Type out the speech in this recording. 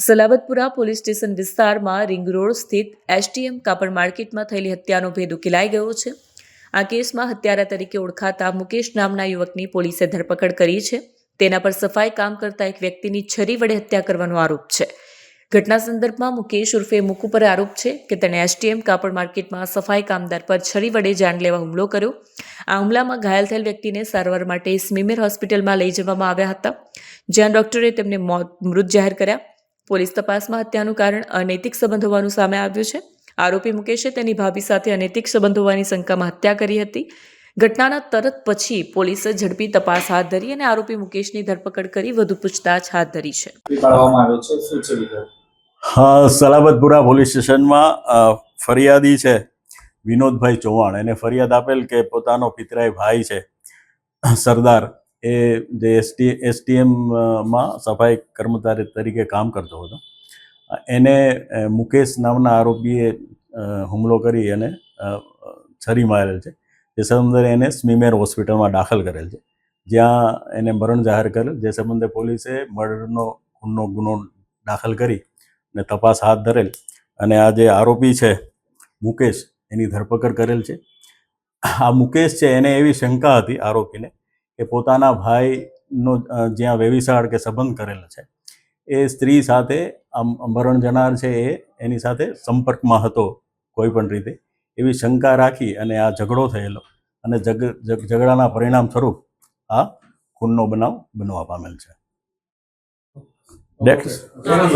Salabatpura police station વિસ્તારમાં ring road સ્થિત STM કાપડ માર્કેટમાં થયેલી હત્યાનો ભેદ ઉકેલાઈ ગયો છે. આ કેસમાં હત્યારા તરીકે ઓળખાતા મુકેશ નામના યુવકની પોલીસે ધરપકડ કરી છે. તેના પર સફાઈ કામ કરતા એક વ્યક્તિની છરી વડે હત્યા કરવાનો આરોપ છે. ઘટના સંદર્ભમાં મુકેશ ઉર્ફે મુકુ પર આરોપ છે કે તેણે એસટીએમ કાપડ માર્કેટમાં સફાઈ કામદાર પર છરી વડે જાનલેવા હુમલો કર્યો. આ હુમલામાં ઘાયલ થયેલ વ્યક્તિને સારવાર માટે સ્મીમેર હોસ્પિટલમાં લઈ જવામાં આવ્યા હતા, જ્યાં ડોક્ટરે તેમને મૃત જાહેર કર્યા. પોલીસ તપાસમાં હત્યાનું કારણ અનૈતિક સંબંધ હોવાનું સામે આવ્યું છે. આરોપી મુકેશે તેની ભાભી સાથે અનૈતિક સંબંધ હોવાની શંકામાં હત્યા કરી હતી. ઘટનાના તરત પછી પોલીસે ઝડપી તપાસ હાથ ધરી અને આરોપી મુકેશની ધરપકડ કરી વધુ પૂછતાછ હાથ ધરી છે. સલાબતપુરા પોલીસ સ્ટેશનમાં ફરિયાદી છે વિનોદભાઈ ચૌહાણ. એને ફરિયાદ આપેલ કે પોતાનો પિતરાઈ ભાઈ છે સરદાર, એ જે એસટીએમમાં સફાઈ કર્મચારી તરીકે કામ કરતો હતો, એને મુકેશ નામના આરોપીએ હુમલો કરી અને છરી મારેલ છે. જે સંબંધે એને સ્મીમેર હોસ્પિટલમાં દાખલ કરેલ છે, જ્યાં એને મરણ જાહેર કરેલ. જે સંબંધે પોલીસે મર્ડરનો ગુનો દાખલ કરી અને તપાસ હાથ ધરેલ અને આ જે આરોપી છે મુકેશ, એની ધરપકડ કરેલ છે. આ મુકેશ છે એને એવી શંકા હતી આરોપીને કે પોતાના ભાઈનો જ્યાં વ્યભિચાર કે સંબંધ કરેલો છે એ સ્ત્રી સાથે મરણ જનાર છે એની સાથે સંપર્કમાં હતો કોઈ પણ રીતે, એવી શંકા રાખી અને આ ઝઘડો થયેલો અને ઝઘડાના પરિણામ સ્વરૂપ આ ખૂનનો બનાવ બનવા પામેલ છે.